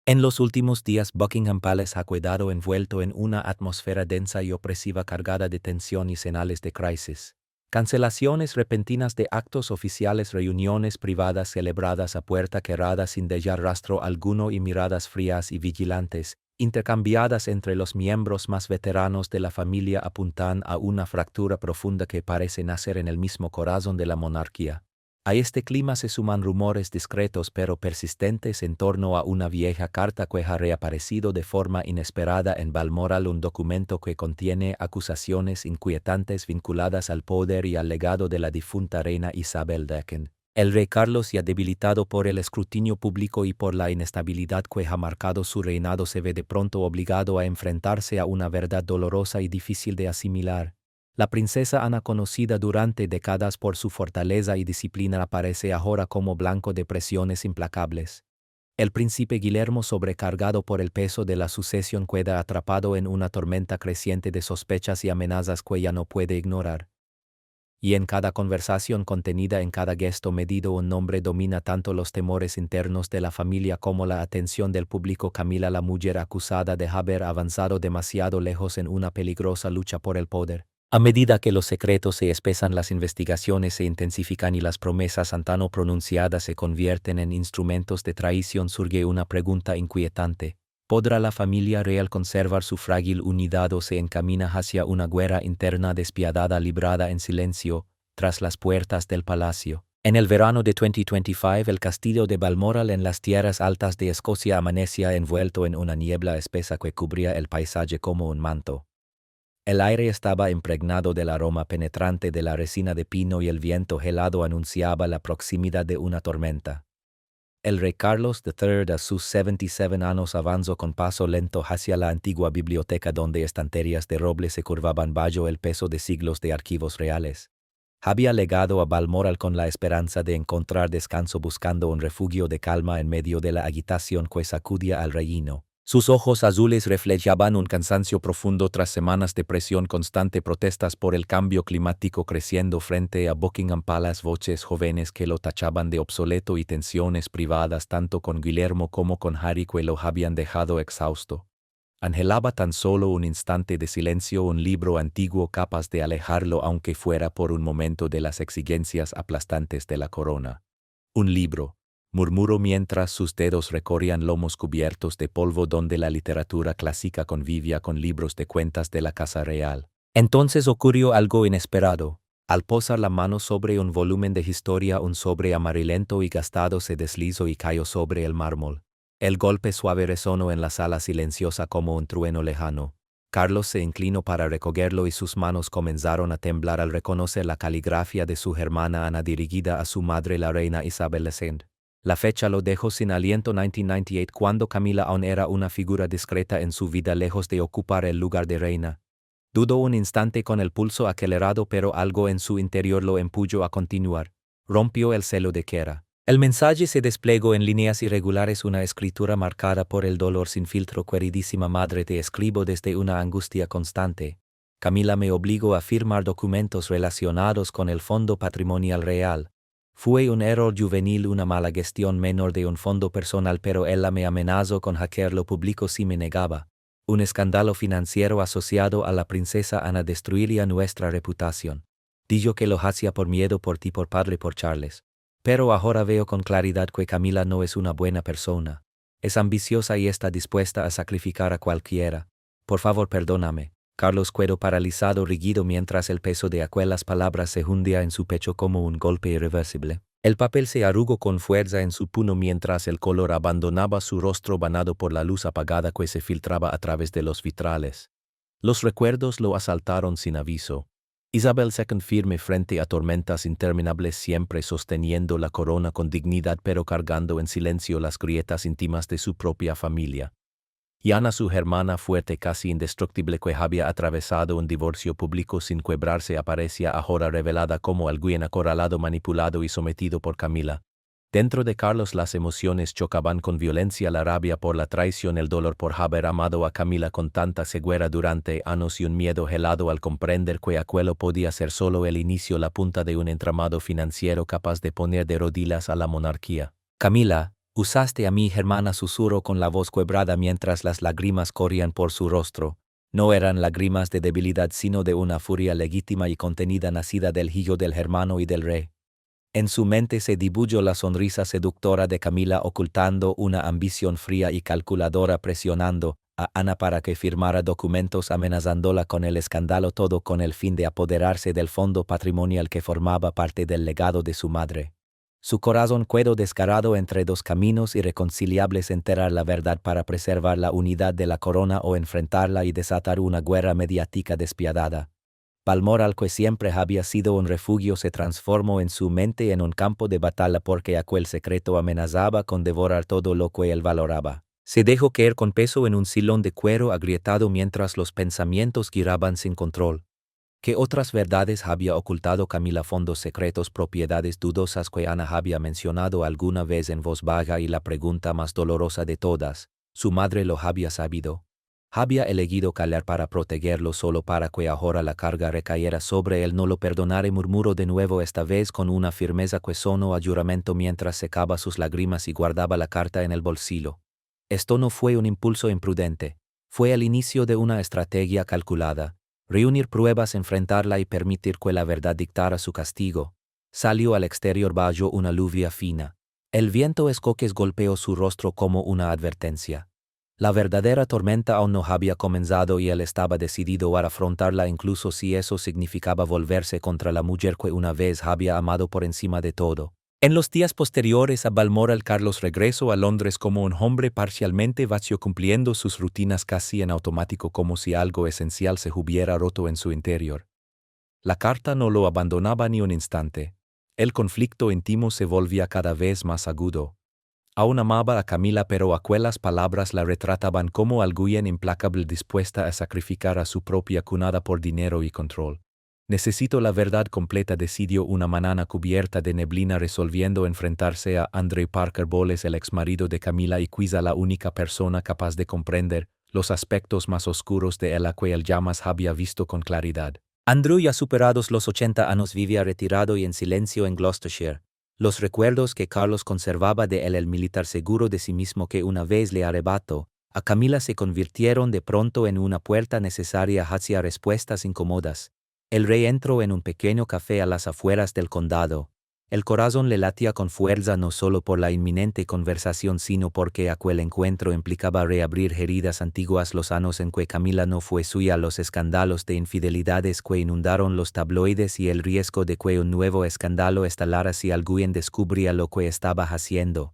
En los últimos días Buckingham Palace ha quedado envuelto en una atmósfera densa y opresiva cargada de tensión y señales de crisis. Cancelaciones repentinas de actos oficiales, reuniones privadas celebradas a puerta cerrada sin dejar rastro alguno y miradas frías y vigilantes, intercambiadas entre los miembros más veteranos de la familia apuntan a una fractura profunda que parece nacer en el mismo corazón de la monarquía. A este clima se suman rumores discretos pero persistentes en torno a una vieja carta que ha reaparecido de forma inesperada en Balmoral, un documento que contiene acusaciones inquietantes vinculadas al poder y al legado de la difunta reina Isabel II. El rey Carlos, ya debilitado por el escrutinio público y por la inestabilidad que ha marcado su reinado, se ve de pronto obligado a enfrentarse a una verdad dolorosa y difícil de asimilar. La princesa Ana, conocida durante décadas por su fortaleza y disciplina, aparece ahora como blanco de presiones implacables. El príncipe Guillermo, sobrecargado por el peso de la sucesión, queda atrapado en una tormenta creciente de sospechas y amenazas que ya no puede ignorar. Y en cada conversación contenida, en cada gesto medido, un nombre domina tanto los temores internos de la familia como la atención del público: Camila, la mujer acusada de haber avanzado demasiado lejos en una peligrosa lucha por el poder. A medida que los secretos se espesan, las investigaciones se intensifican y las promesas antano pronunciadas se convierten en instrumentos de traición, surge una pregunta inquietante: ¿podrá la familia real conservar su frágil unidad o se encamina hacia una guerra interna despiadada librada en silencio, tras las puertas del palacio? En el verano de 2025, el castillo de Balmoral en las tierras altas de Escocia amanecía envuelto en una niebla espesa que cubría el paisaje como un manto. El aire estaba impregnado del aroma penetrante de la resina de pino y el viento helado anunciaba la proximidad de una tormenta. El rey Carlos III, a sus 77 años, avanzó con paso lento hacia la antigua biblioteca, donde estanterías de roble se curvaban bajo el peso de siglos de archivos reales. Había llegado a Balmoral con la esperanza de encontrar descanso, buscando un refugio de calma en medio de la agitación que sacudía al reino. Sus ojos azules reflejaban un cansancio profundo tras semanas de presión constante, protestas por el cambio climático creciendo frente a Buckingham Palace, voces jóvenes que lo tachaban de obsoleto y tensiones privadas tanto con Guillermo como con Harry que lo habían dejado exhausto. Anhelaba tan solo un instante de silencio, un libro antiguo capaz de alejarlo aunque fuera por un momento de las exigencias aplastantes de la corona. Un libro, murmuró mientras sus dedos recorrían lomos cubiertos de polvo donde la literatura clásica convivía con libros de cuentas de la Casa Real. Entonces ocurrió algo inesperado. Al posar la mano sobre un volumen de historia, un sobre amarillento y gastado se deslizó y cayó sobre el mármol. El golpe suave resonó en la sala silenciosa como un trueno lejano. Carlos se inclinó para recogerlo y sus manos comenzaron a temblar al reconocer la caligrafía de su hermana Ana dirigida a su madre, la reina Isabel II. La fecha lo dejó sin aliento: 1998, cuando Camila aún era una figura discreta en su vida, lejos de ocupar el lugar de reina. Dudó un instante con el pulso acelerado, pero algo en su interior lo empujó a continuar. Rompió el celo de Kera. El mensaje se desplegó en líneas irregulares, una escritura marcada por el dolor sin filtro: queridísima madre, te escribo desde una angustia constante. Camila me obligó a firmar documentos relacionados con el fondo patrimonial real. Fue un error juvenil, una mala gestión menor de un fondo personal, pero ella me amenazó con hackear lo público si me negaba. Un escándalo financiero asociado a la princesa Ana destruiría nuestra reputación. Dijo que lo hacía por miedo por ti, por padre, por Charles. Pero ahora veo con claridad que Camila no es una buena persona. Es ambiciosa y está dispuesta a sacrificar a cualquiera. Por favor, perdóname. Carlos quedó paralizado, rígido, mientras el peso de aquellas palabras se hundía en su pecho como un golpe irreversible. El papel se arrugó con fuerza en su puño mientras el color abandonaba su rostro, banado por la luz apagada que se filtraba a través de los vitrales. Los recuerdos lo asaltaron sin aviso. Isabel II, firme frente a tormentas interminables, siempre sosteniendo la corona con dignidad, pero cargando en silencio las grietas íntimas de su propia familia. Y Ana, su hermana fuerte, casi indestructible, que había atravesado un divorcio público sin quebrarse, aparecía ahora revelada como alguien acorralado, manipulado y sometido por Camila. Dentro de Carlos las emociones chocaban con violencia: la rabia por la traición, el dolor por haber amado a Camila con tanta ceguera durante años y un miedo helado al comprender que aquello podía ser solo el inicio, la punta de un entramado financiero capaz de poner de rodillas a la monarquía. Camila, Usaste a mi hermana, susurró con la voz quebrada mientras las lágrimas corrían por su rostro. No eran lágrimas de debilidad sino de una furia legítima y contenida nacida del hillo del hermano y del rey. En su mente se dibujó la sonrisa seductora de Camila ocultando una ambición fría y calculadora, presionando a Ana para que firmara documentos, amenazándola con el escándalo, todo con el fin de apoderarse del fondo patrimonial que formaba parte del legado de su madre. Su corazón quedó desgarrado entre dos caminos irreconciliables: enterrar la verdad para preservar la unidad de la corona o enfrentarla y desatar una guerra mediática despiadada. Balmoral, que siempre había sido un refugio, se transformó en su mente en un campo de batalla porque aquel secreto amenazaba con devorar todo lo que él valoraba. Se dejó caer con peso en un sillón de cuero agrietado mientras los pensamientos giraban sin control. ¿Qué otras verdades había ocultado Camila? Fondos secretos, propiedades dudosas que Ana había mencionado alguna vez en voz baja, y la pregunta más dolorosa de todas: ¿su madre lo había sabido? Había elegido callar para protegerlo solo para que ahora la carga recayera sobre él. No lo perdonaré, murmuró de nuevo, esta vez con una firmeza que sonó a juramento mientras secaba sus lágrimas y guardaba la carta en el bolsillo. Esto no fue un impulso imprudente, fue el inicio de una estrategia calculada. Reunir pruebas, enfrentarla y permitir que la verdad dictara su castigo. Salió al exterior bajo una lluvia fina. El viento escoques golpeó su rostro como una advertencia. La verdadera tormenta aún no había comenzado y él estaba decidido a afrontarla, incluso si eso significaba volverse contra la mujer que una vez había amado por encima de todo. En los días posteriores a Balmoral, Carlos regresó a Londres como un hombre parcialmente vacío, cumpliendo sus rutinas casi en automático, como si algo esencial se hubiera roto en su interior. La carta no lo abandonaba ni un instante. El conflicto íntimo se volvía cada vez más agudo. Aún amaba a Camila, pero aquellas palabras la retrataban como alguien implacable dispuesta a sacrificar a su propia cunada por dinero y control. Necesito la verdad completa, decidió una mañana cubierta de neblina, resolviendo enfrentarse a Andrew Parker Bowles, el exmarido de Camila y quizá la única persona capaz de comprender los aspectos más oscuros de él a que él jamás había visto con claridad. Andrew, ya superados los 80 años, vivía retirado y en silencio en Gloucestershire. Los recuerdos que Carlos conservaba de él, el militar seguro de sí mismo que una vez le arrebató a Camila, se convirtieron de pronto en una puerta necesaria hacia respuestas incómodas. El rey entró en un pequeño café a las afueras del condado. El corazón le latía con fuerza, no solo por la inminente conversación, sino porque aquel encuentro implicaba reabrir heridas antiguas. Los años en que Camila no fue suya, los escándalos de infidelidades que inundaron los tabloides y el riesgo de que un nuevo escándalo estalara si alguien descubría lo que estaba haciendo.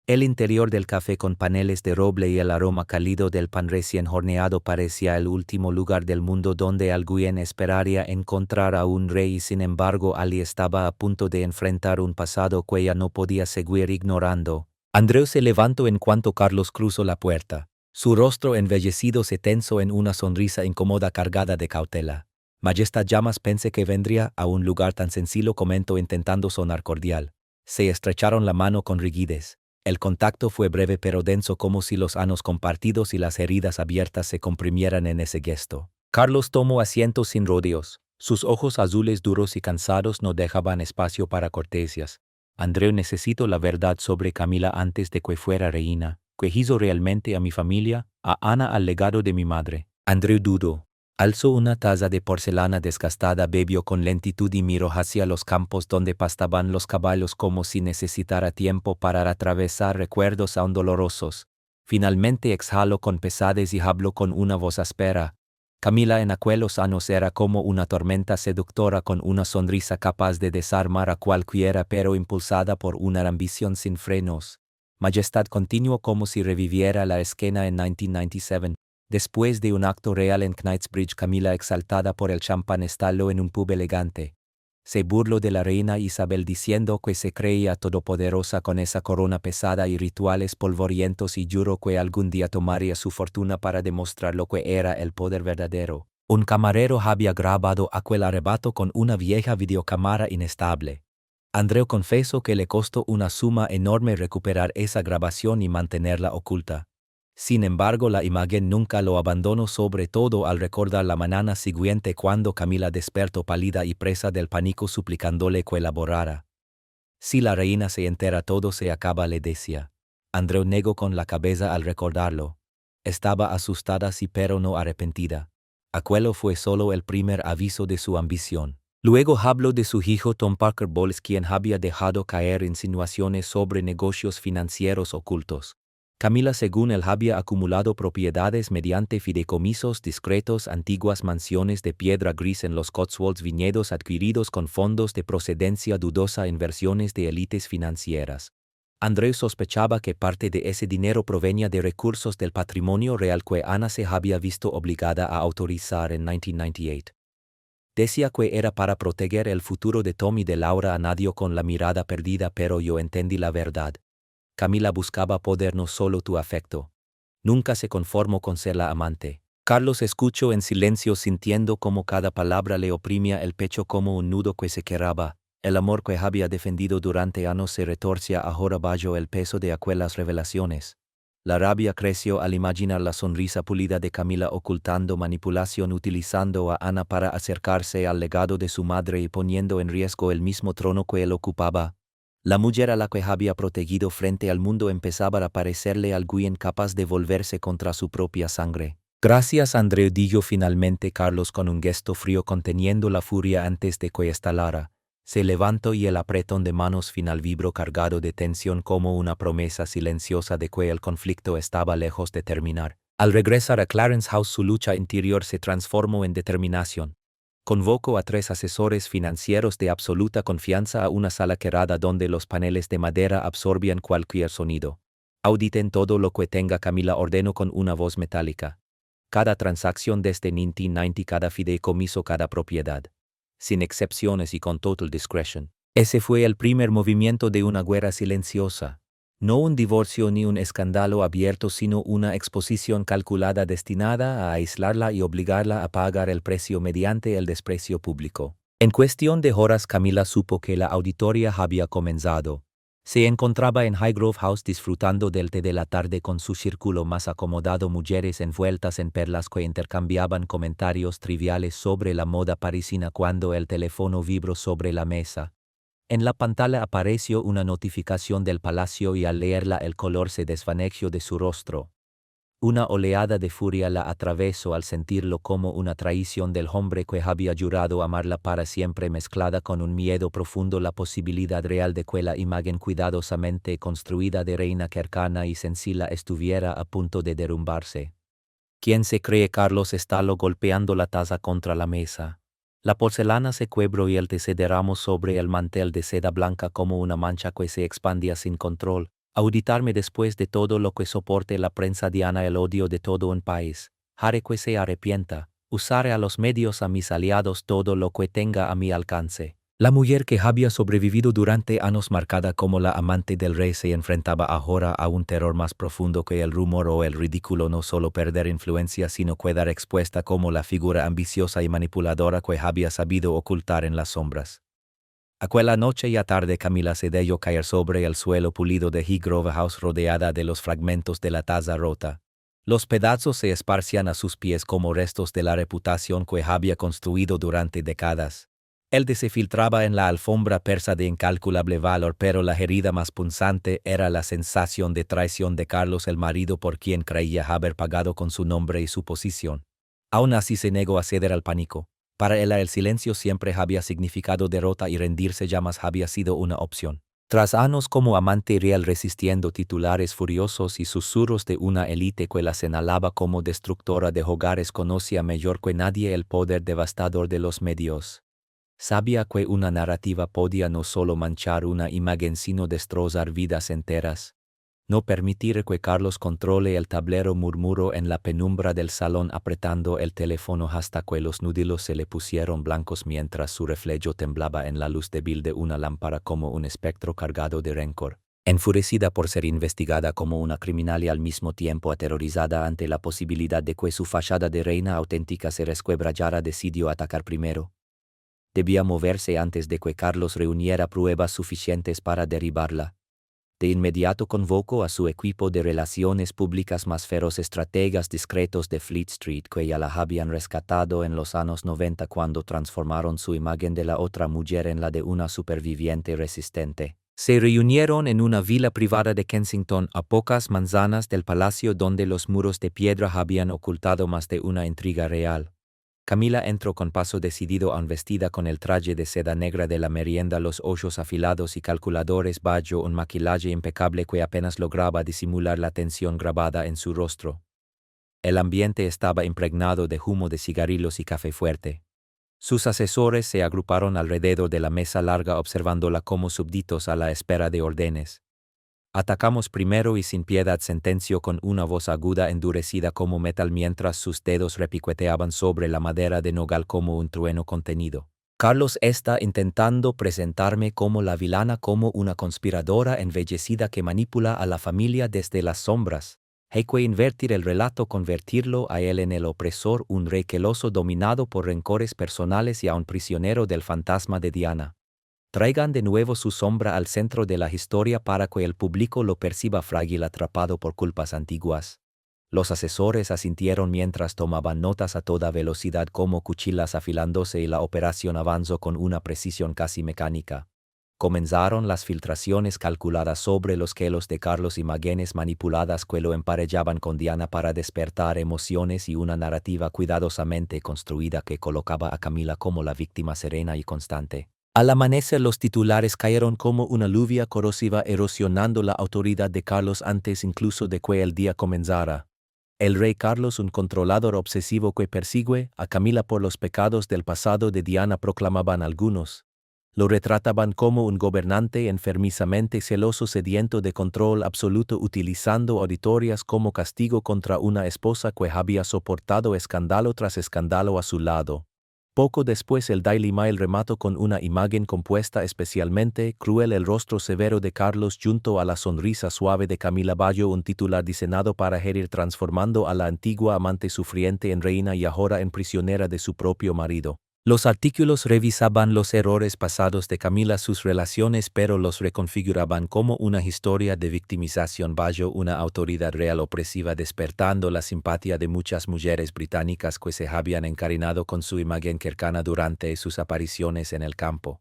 El interior del café, con paneles de roble y el aroma cálido del pan recién horneado, parecía el último lugar del mundo donde alguien esperaría encontrar a un rey, y sin embargo Ali estaba a punto de enfrentar un pasado que ya no podía seguir ignorando. Andrew se levantó en cuanto Carlos cruzó la puerta. Su rostro embellecido se tensó en una sonrisa incómoda cargada de cautela. Majestad, jamás pensé que vendría a un lugar tan sencillo, comentó intentando sonar cordial. Se estrecharon la mano con rigidez. El contacto fue breve pero denso, como si los años compartidos y las heridas abiertas se comprimieran en ese gesto. Carlos tomó asiento sin rodeos. Sus ojos azules duros y cansados no dejaban espacio para cortesías. Andrew, necesito la verdad sobre Camila antes de que fuera reina. ¿Qué hizo realmente a mi familia, a Ana, al legado de mi madre? Andrew dudó. Alzó una taza de porcelana desgastada, bebió con lentitud y miró hacia los campos donde pastaban los caballos, como si necesitara tiempo para atravesar recuerdos aún dolorosos. Finalmente exhaló con pesadez y habló con una voz áspera. Camila en aquellos años era como una tormenta seductora, con una sonrisa capaz de desarmar a cualquiera, pero impulsada por una ambición sin frenos. Majestad, continuó como si reviviera la escena en 1997. Después de un acto real en Knightsbridge, Camila, exaltada por el champán, estalló en un pub elegante. Se burló de la reina Isabel diciendo que se creía todopoderosa con esa corona pesada y rituales polvorientos, y juró que algún día tomaría su fortuna para demostrar lo que era el poder verdadero. Un camarero había grabado aquel arrebato con una vieja videocámara inestable. Andrew confesó que le costó una suma enorme recuperar esa grabación y mantenerla oculta. Sin embargo, la imagen nunca lo abandonó, sobre todo al recordar la mañana siguiente cuando Camila despertó pálida y presa del pánico, suplicándole que elaborara. Si la reina se entera, todo se acaba, le decía. Andreu negó con la cabeza al recordarlo. Estaba asustada sí pero no arrepentida. Aquello fue solo el primer aviso de su ambición. Luego habló de su hijo Tom Parker Bowles, quien había dejado caer insinuaciones sobre negocios financieros ocultos. Camila, según él, había acumulado propiedades mediante fideicomisos discretos, antiguas mansiones de piedra gris en los Cotswolds, viñedos adquiridos con fondos de procedencia dudosa, inversiones de élites financieras. Andreu sospechaba que parte de ese dinero provenía de recursos del patrimonio real que Ana se había visto obligada a autorizar en 1998. Decía que era para proteger el futuro de Tom y de Laura. Añadió con la mirada perdida, pero yo entendí la verdad. Camila buscaba poder, no solo tu afecto. Nunca se conformó con ser la amante. Carlos escuchó en silencio, sintiendo como cada palabra le oprimía el pecho como un nudo que se quebraba. El amor que había defendido durante años se retorcía ahora bajo el peso de aquellas revelaciones. La rabia creció al imaginar la sonrisa pulida de Camila ocultando manipulación, utilizando a Ana para acercarse al legado de su madre y poniendo en riesgo el mismo trono que él ocupaba. La mujer a la que había protegido frente al mundo empezaba a parecerle algo incapaz de volverse contra su propia sangre. Gracias, Andreu, dijo finalmente Carlos con un gesto frío, conteniendo la furia antes de que estalara. Se levantó y el apretón de manos final vibró cargado de tensión como una promesa silenciosa de que el conflicto estaba lejos de terminar. Al regresar a Clarence House, su lucha interior se transformó en determinación. Convocó a 3 asesores financieros de absoluta confianza a una sala cerrada donde los paneles de madera absorbían cualquier sonido. Auditen todo lo que tenga, Camila ordenó con una voz metálica. Cada transacción desde 1990, cada fideicomiso, cada propiedad. Sin excepciones y con total discretion. Ese fue el primer movimiento de una guerra silenciosa. No un divorcio ni un escándalo abierto, sino una exposición calculada destinada a aislarla y obligarla a pagar el precio mediante el desprecio público. En cuestión de horas, Camila supo que la auditoría había comenzado. Se encontraba en Highgrove House disfrutando del té de la tarde con su círculo más acomodado, mujeres envueltas en perlas que intercambiaban comentarios triviales sobre la moda parisina, cuando el teléfono vibró sobre la mesa. En la pantalla apareció una notificación del palacio y al leerla el color se desvaneció de su rostro. Una oleada de furia la atravesó al sentirlo como una traición del hombre que había jurado amarla para siempre, mezclada con un miedo profundo, la posibilidad real de que la imagen cuidadosamente construida de reina cercana y sencilla estuviera a punto de derrumbarse. ¿Quién se cree? Carlos estaló golpeando la taza contra la mesa. La porcelana se quebró y el té se derramó sobre el mantel de seda blanca como una mancha que se expandía sin control. Auditarme después de todo lo que soporte la prensa diana, el odio de todo un país. Haré que se arrepienta. Usaré a los medios, a mis aliados, todo lo que tenga a mi alcance. La mujer que había sobrevivido durante años, marcada como la amante del rey, se enfrentaba ahora a un terror más profundo que el rumor o el ridículo. No solo perder influencia, sino quedar expuesta como la figura ambiciosa y manipuladora que había sabido ocultar en las sombras. Aquella noche ya tarde, Camila se dejó caer sobre el suelo pulido de Highgrove House, rodeada de los fragmentos de la taza rota. Los pedazos se esparcían a sus pies como restos de la reputación que había construido durante décadas. El té se filtraba en la alfombra persa de incalculable valor, pero la herida más punzante era la sensación de traición de Carlos, el marido por quien creía haber pagado con su nombre y su posición. Aún así se negó a ceder al pánico. Para él el silencio siempre había significado derrota y rendirse jamás había sido una opción. Tras años como amante real, resistiendo titulares furiosos y susurros de una élite que la señalaba como destructora de hogares, conocía mejor que nadie el poder devastador de los medios. Sabía que una narrativa podía no solo manchar una imagen, sino destrozar vidas enteras. No permitir que Carlos controle el tablero, murmuró en la penumbra del salón, apretando el teléfono hasta que los nudillos se le pusieron blancos mientras su reflejo temblaba en la luz débil de una lámpara como un espectro cargado de rencor. Enfurecida por ser investigada como una criminal y al mismo tiempo aterrorizada ante la posibilidad de que su fachada de reina auténtica se resquebrajara, decidió atacar primero. Debía moverse antes de que Carlos reuniera pruebas suficientes para derribarla. De inmediato convocó a su equipo de relaciones públicas más feroz, estrategas discretos de Fleet Street que ya la habían rescatado en los años 90 cuando transformaron su imagen de la otra mujer en la de una superviviente resistente. Se reunieron en una villa privada de Kensington a pocas manzanas del palacio donde los muros de piedra habían ocultado más de una intriga real. Camila entró con paso decidido aun vestida con el traje de seda negra de la merienda, los ojos afilados y calculadores bajo un maquillaje impecable que apenas lograba disimular la tensión grabada en su rostro. El ambiente estaba impregnado de humo de cigarrillos y café fuerte. Sus asesores se agruparon alrededor de la mesa larga observándola como súbditos a la espera de órdenes. Atacamos primero y sin piedad, sentenció con una voz aguda endurecida como metal mientras sus dedos repiqueteaban sobre la madera de nogal como un trueno contenido. Carlos está intentando presentarme como la villana, como una conspiradora embellecida que manipula a la familia desde las sombras. Hay que invertir el relato, convertirlo a él en el opresor, un rey celoso dominado por rencores personales y a un prisionero del fantasma de Diana. Traigan de nuevo su sombra al centro de la historia para que el público lo perciba frágil, atrapado por culpas antiguas. Los asesores asintieron mientras tomaban notas a toda velocidad como cuchillas afilándose y la operación avanzó con una precisión casi mecánica. Comenzaron las filtraciones calculadas sobre los celos de Carlos, imágenes manipuladas que lo emparellaban con Diana para despertar emociones y una narrativa cuidadosamente construida que colocaba a Camila como la víctima serena y constante. Al amanecer los titulares cayeron como una lluvia corrosiva, erosionando la autoridad de Carlos antes incluso de que el día comenzara. El rey Carlos, un controlador obsesivo que persigue a Camila por los pecados del pasado de Diana, proclamaban algunos. Lo retrataban como un gobernante enfermizamente celoso, sediento de control absoluto, utilizando auditorias como castigo contra una esposa que había soportado escándalo tras escándalo a su lado. Poco después el Daily Mail remató con una imagen compuesta especialmente cruel, el rostro severo de Carlos junto a la sonrisa suave de Camila bajo un titular diseñado para herir, transformando a la antigua amante sufriente en reina y ahora en prisionera de su propio marido. Los artículos revisaban los errores pasados de Camila, sus relaciones, pero los reconfiguraban como una historia de victimización bajo una autoridad real opresiva, despertando la simpatía de muchas mujeres británicas que se habían encariñado con su imagen cercana durante sus apariciones en el campo.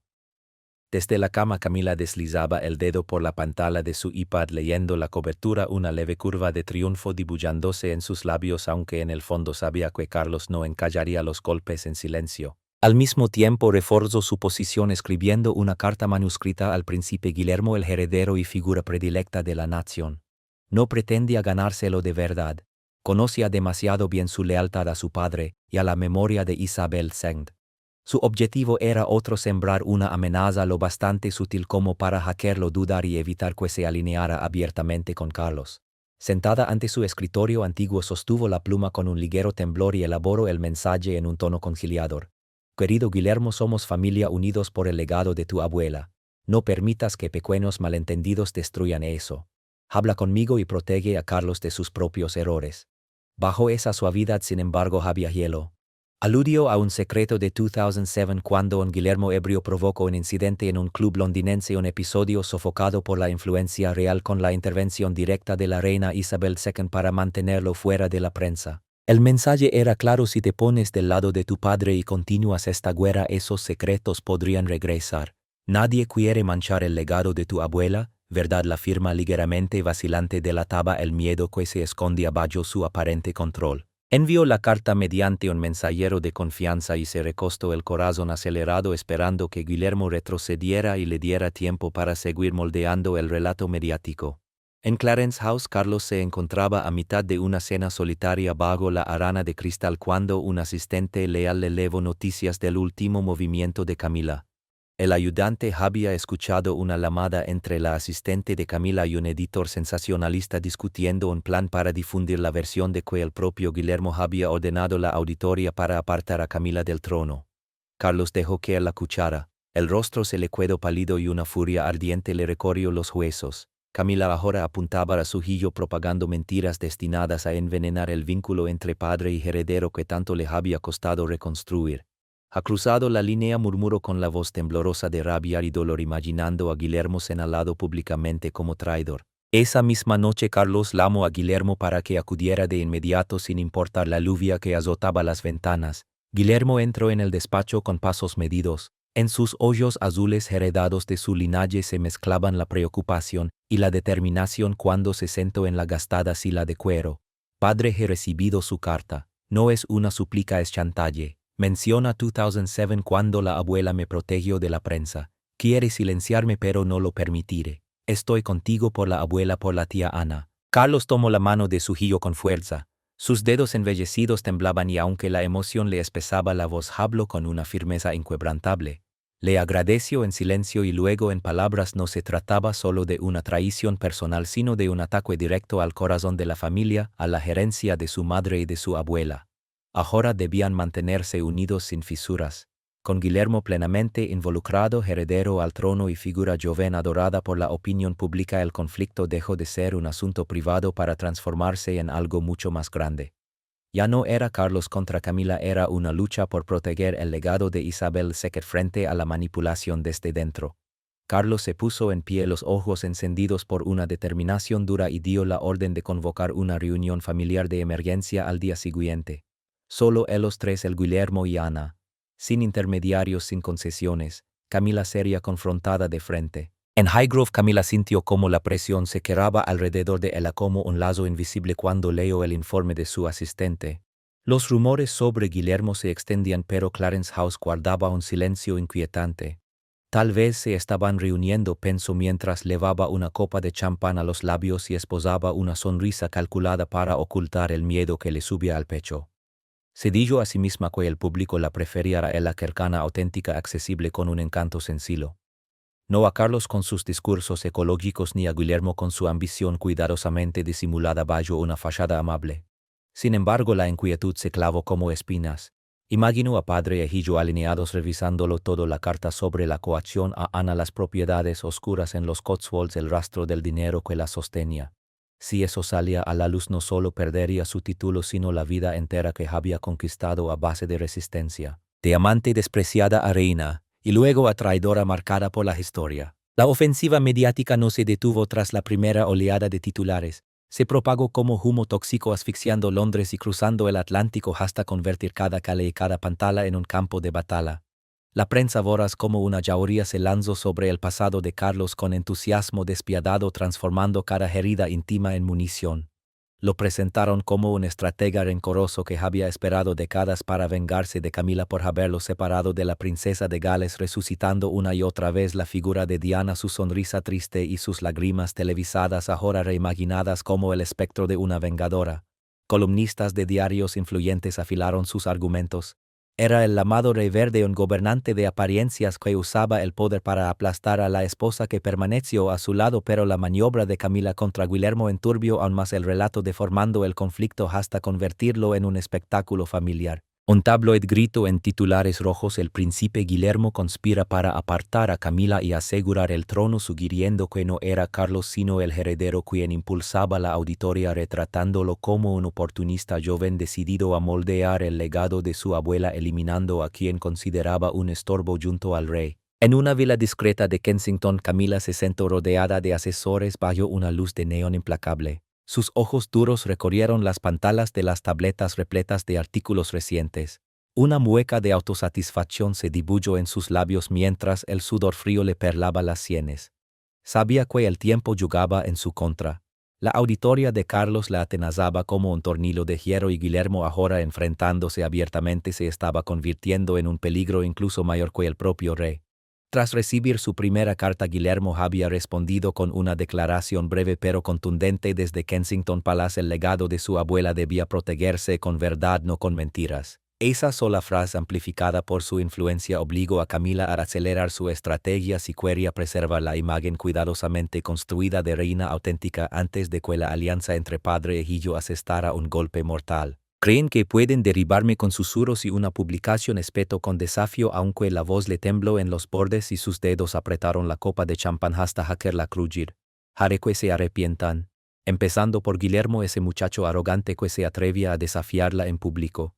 Desde la cama Camila deslizaba el dedo por la pantalla de su iPad leyendo la cobertura, una leve curva de triunfo dibujándose en sus labios, aunque en el fondo sabía que Carlos no encallaría los golpes en silencio. Al mismo tiempo reforzó su posición escribiendo una carta manuscrita al príncipe Guillermo, el heredero y figura predilecta de la nación. No pretendía ganárselo de verdad. Conocía demasiado bien su lealtad a su padre y a la memoria de Isabel II. Su objetivo era otro: sembrar una amenaza lo bastante sutil como para hacerlo dudar y evitar que se alineara abiertamente con Carlos. Sentada ante su escritorio antiguo, sostuvo la pluma con un ligero temblor y elaboró el mensaje en un tono conciliador. Querido Guillermo, somos familia, unidos por el legado de tu abuela. No permitas que pequeños malentendidos destruyan eso. Habla conmigo y protege a Carlos de sus propios errores. Bajo esa suavidad, sin embargo, había hielo. Aludió a un secreto de 2007 cuando un Guillermo ebrio provocó un incidente en un club londinense, un episodio sofocado por la influencia real con la intervención directa de la reina Isabel II para mantenerlo fuera de la prensa. El mensaje era claro: si te pones del lado de tu padre y continúas esta guerra, esos secretos podrían regresar. Nadie quiere manchar el legado de tu abuela, ¿verdad? La firma ligeramente vacilante delataba el miedo que se escondía bajo su aparente control. Envió la carta mediante un mensajero de confianza y se recostó, el corazón acelerado, esperando que Guillermo retrocediera y le diera tiempo para seguir moldeando el relato mediático. En Clarence House, Carlos se encontraba a mitad de una cena solitaria bajo la arana de cristal cuando un asistente leal le llevó noticias del último movimiento de Camila. El ayudante había escuchado una llamada entre la asistente de Camila y un editor sensacionalista discutiendo un plan para difundir la versión de que el propio Guillermo había ordenado la auditoría para apartar a Camila del trono. Carlos dejó caer la cuchara. El rostro se le quedó pálido y una furia ardiente le recorrió los huesos. Camila ahora apuntaba a su hijo propagando mentiras destinadas a envenenar el vínculo entre padre y heredero que tanto le había costado reconstruir. Ha cruzado la línea, murmuró con la voz temblorosa de rabia y dolor, imaginando a Guillermo señalado públicamente como traidor. Esa misma noche Carlos llamó a Guillermo para que acudiera de inmediato sin importar la lluvia que azotaba las ventanas. Guillermo entró en el despacho con pasos medidos, En sus ojos azules heredados de su linaje se mezclaban la preocupación y la determinación cuando se sentó en la gastada silla de cuero. Padre, he recibido su carta. No es una súplica, es chantaje. Menciona 2007 cuando la abuela me protegió de la prensa. Quiere silenciarme pero no lo permitiré. Estoy contigo por la abuela, por la tía Ana. Carlos tomó la mano de su hijo con fuerza. Sus dedos embellecidos temblaban y aunque la emoción le espesaba la voz, habló con una firmeza inquebrantable. Le agradeció en silencio y luego en palabras. No se trataba solo de una traición personal, sino de un ataque directo al corazón de la familia, a la herencia de su madre y de su abuela. Ahora debían mantenerse unidos sin fisuras. Con Guillermo plenamente involucrado, heredero al trono y figura joven adorada por la opinión pública, el conflicto dejó de ser un asunto privado para transformarse en algo mucho más grande. Ya no era Carlos contra Camila, era una lucha por proteger el legado de Isabel II frente a la manipulación desde dentro. Carlos se puso en pie, los ojos encendidos por una determinación dura, y dio la orden de convocar una reunión familiar de emergencia al día siguiente. Solo los tres, el Guillermo y Ana. Sin intermediarios, sin concesiones. Camila seria, confrontada de frente. En Highgrove, Camila sintió cómo la presión se quebraba alrededor de ella como un lazo invisible cuando leyó el informe de su asistente. Los rumores sobre Guillermo se extendían, pero Clarence House guardaba un silencio inquietante. Tal vez se estaban reuniendo, pensó mientras llevaba una copa de champán a los labios y esbozaba una sonrisa calculada para ocultar el miedo que le subía al pecho. Se dijo a sí misma que el público la prefería a ella, cercana, auténtica, accesible, con un encanto sencillo. No a Carlos con sus discursos ecológicos, ni a Guillermo con su ambición cuidadosamente disimulada bajo una fachada amable. Sin embargo, la inquietud se clavó como espinas. Imaginó a padre e hijo alineados revisándolo todo: la carta sobre la coacción a Ana, las propiedades oscuras en los Cotswolds, el rastro del dinero que la sostenía. Si eso salía a la luz, no solo perdería su título, sino la vida entera que había conquistado a base de resistencia. De amante despreciada a reina, y luego a traidora marcada por la historia. La ofensiva mediática no se detuvo tras la primera oleada de titulares. Se propagó como humo tóxico, asfixiando Londres y cruzando el Atlántico hasta convertir cada calle y cada pantalla en un campo de batalla. La prensa, voraz como una jauría, se lanzó sobre el pasado de Carlos con entusiasmo despiadado, transformando cada herida íntima en munición. Lo presentaron como un estratega rencoroso que había esperado décadas para vengarse de Camila por haberlo separado de la princesa de Gales, resucitando una y otra vez la figura de Diana, su sonrisa triste y sus lágrimas televisadas, ahora reimaginadas como el espectro de una vengadora. Columnistas de diarios influyentes afilaron sus argumentos. Era el amado Rey Verde, un gobernante de apariencias que usaba el poder para aplastar a la esposa que permaneció a su lado, pero la maniobra de Camila contra Guillermo enturbió aún más el relato, deformando el conflicto hasta convertirlo en un espectáculo familiar. Un tabloid gritó en titulares rojos: el príncipe Guillermo conspira para apartar a Camila y asegurar el trono, sugiriendo que no era Carlos sino el heredero quien impulsaba la auditoría, retratándolo como un oportunista joven decidido a moldear el legado de su abuela, eliminando a quien consideraba un estorbo junto al rey. En una villa discreta de Kensington, Camila se sentó rodeada de asesores bajo una luz de neón implacable. Sus ojos duros recorrieron las pantallas de las tabletas repletas de artículos recientes. Una mueca de autosatisfacción se dibujó en sus labios mientras el sudor frío le perlaba las sienes. Sabía que el tiempo jugaba en su contra. La auditoría de Carlos la atenazaba como un tornillo de hierro, y Guillermo, ahora enfrentándose abiertamente, se estaba convirtiendo en un peligro incluso mayor que el propio rey. Tras recibir su primera carta, Guillermo había respondido con una declaración breve pero contundente: desde Kensington Palace el legado de su abuela debía protegerse con verdad, no con mentiras. Esa sola frase, amplificada por su influencia, obligó a Camila a acelerar su estrategia si quería preservar la imagen cuidadosamente construida de reina auténtica antes de que la alianza entre padre e hijo asestara un golpe mortal. ¿Creen que pueden derribarme con susurros y una publicación?, espetó con desafío, aunque la voz le tembló en los bordes y sus dedos apretaron la copa de champán hasta hacerla crujir. Haré que se arrepientan. Empezando por Guillermo, ese muchacho arrogante que se atrevía a desafiarla en público.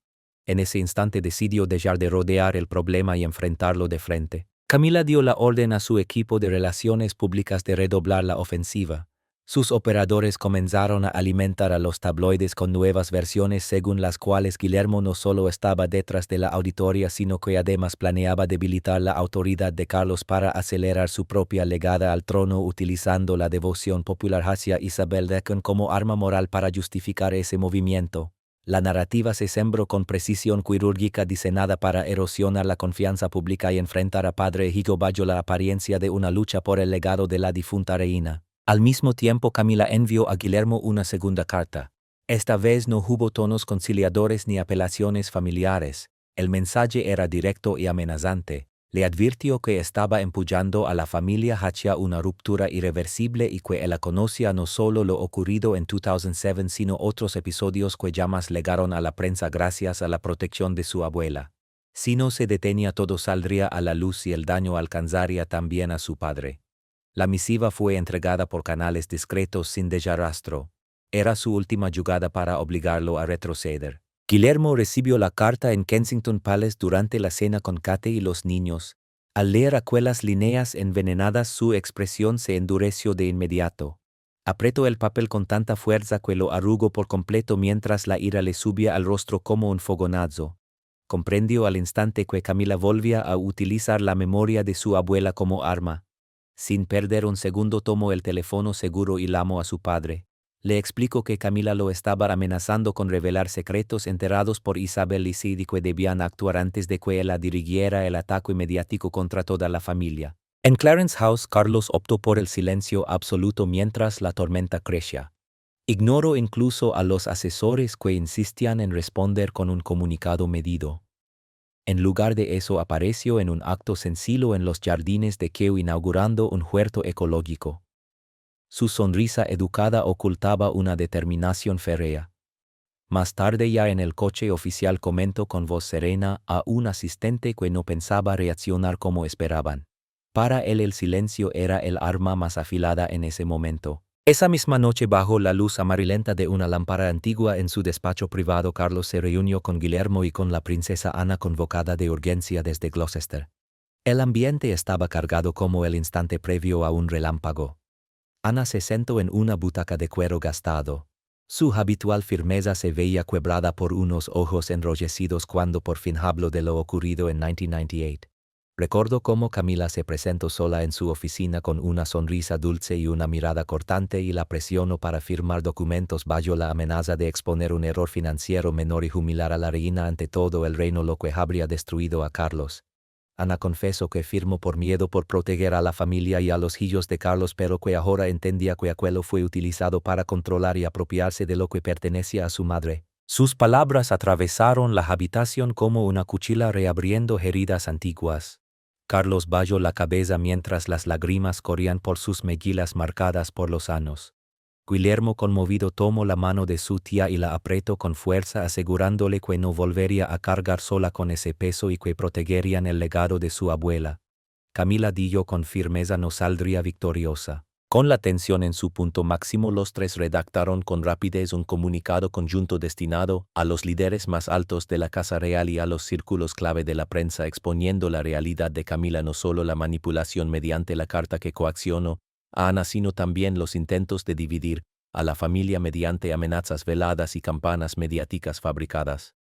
En ese instante decidió dejar de rodear el problema y enfrentarlo de frente. Camila dio la orden a su equipo de relaciones públicas de redoblar la ofensiva. Sus operadores comenzaron a alimentar a los tabloides con nuevas versiones según las cuales Guillermo no solo estaba detrás de la auditoría sino que además planeaba debilitar la autoridad de Carlos para acelerar su propia llegada al trono utilizando la devoción popular hacia Isabel II como arma moral para justificar ese movimiento. La narrativa se sembró con precisión quirúrgica diseñada para erosionar la confianza pública y enfrentar a padre e hijo bajo la apariencia de una lucha por el legado de la difunta reina. Al mismo tiempo Camila envió a Guillermo una segunda carta. Esta vez no hubo tonos conciliadores ni apelaciones familiares. El mensaje era directo y amenazante. Le advirtió que estaba empujando a la familia hacia una ruptura irreversible y que él conocía no solo lo ocurrido en 2007 sino otros episodios que jamás llegaron a la prensa gracias a la protección de su abuela. Si no se detenía todo saldría a la luz y el daño alcanzaría también a su padre. La misiva fue entregada por canales discretos sin dejar rastro. Era su última jugada para obligarlo a retroceder. Guillermo recibió la carta en Kensington Palace durante la cena con Kate y los niños. Al leer aquellas líneas envenenadas su expresión se endureció de inmediato. Apretó el papel con tanta fuerza que lo arrugó por completo mientras la ira le subía al rostro como un fogonazo. Comprendió al instante que Camila volvía a utilizar la memoria de su abuela como arma. Sin perder un segundo tomó el teléfono seguro y llamó a su padre. Le explicó que Camila lo estaba amenazando con revelar secretos enterados por Isabel y que debían actuar antes de que ella dirigiera el ataque mediático contra toda la familia. En Clarence House, Carlos optó por el silencio absoluto mientras la tormenta crecía. Ignoró incluso a los asesores que insistían en responder con un comunicado medido. En lugar de eso apareció en un acto sencillo en los jardines de Kew inaugurando un huerto ecológico. Su sonrisa educada ocultaba una determinación férrea. Más tarde ya en el coche oficial comentó con voz serena a un asistente que no pensaba reaccionar como esperaban. Para él el silencio era el arma más afilada en ese momento. Esa misma noche bajo la luz amarillenta de una lámpara antigua en su despacho privado Carlos se reunió con Guillermo y con la princesa Ana convocada de urgencia desde Gloucester. El ambiente estaba cargado como el instante previo a un relámpago. Ana se sentó en una butaca de cuero gastado. Su habitual firmeza se veía quebrada por unos ojos enrojecidos cuando por fin habló de lo ocurrido en 1998. Recordó cómo Camila se presentó sola en su oficina con una sonrisa dulce y una mirada cortante y la presionó para firmar documentos bajo la amenaza de exponer un error financiero menor y humillar a la reina ante todo el reino, lo que habría destruido a Carlos. Ana confesó que firmó por miedo por proteger a la familia y a los hijos de Carlos, pero que ahora entendía que aquello fue utilizado para controlar y apropiarse de lo que pertenecía a su madre. Sus palabras atravesaron la habitación como una cuchilla reabriendo heridas antiguas. Carlos bajó la cabeza mientras las lágrimas corrían por sus mejillas marcadas por los años. Guillermo conmovido tomó la mano de su tía y la apretó con fuerza asegurándole que no volvería a cargar sola con ese peso y que protegerían el legado de su abuela. Camila dijo con firmeza no saldría victoriosa. Con la tensión en su punto máximo, los tres redactaron con rapidez un comunicado conjunto destinado a los líderes más altos de la Casa Real y a los círculos clave de la prensa, exponiendo la realidad de Camila, no solo la manipulación mediante la carta que coaccionó a Ana, sino también los intentos de dividir a la familia mediante amenazas veladas y campanas mediáticas fabricadas.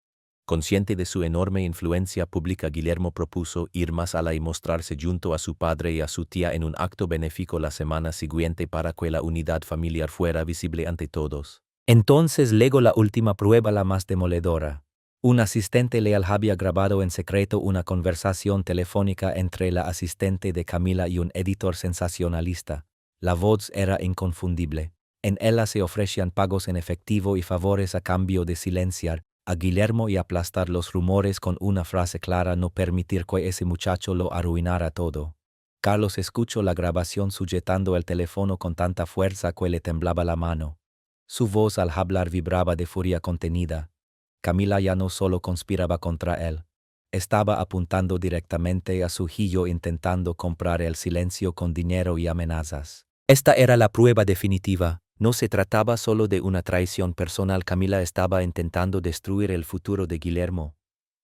Consciente de su enorme influencia pública, Guillermo propuso ir más allá y mostrarse junto a su padre y a su tía en un acto benéfico la semana siguiente para que la unidad familiar fuera visible ante todos. Entonces llegó la última prueba, la más demoledora. Un asistente leal había grabado en secreto una conversación telefónica entre la asistente de Camila y un editor sensacionalista. La voz era inconfundible. En ella se ofrecían pagos en efectivo y favores a cambio de silenciar a Guillermo y aplastar los rumores con una frase clara: no permitir que ese muchacho lo arruinara todo. Carlos escuchó la grabación sujetando el teléfono con tanta fuerza que le temblaba la mano. Su voz al hablar vibraba de furia contenida. Camila ya no solo conspiraba contra él. Estaba apuntando directamente a su hijo, intentando comprar el silencio con dinero y amenazas. Esta era la prueba definitiva. No se trataba solo de una traición personal. Camila estaba intentando destruir el futuro de Guillermo.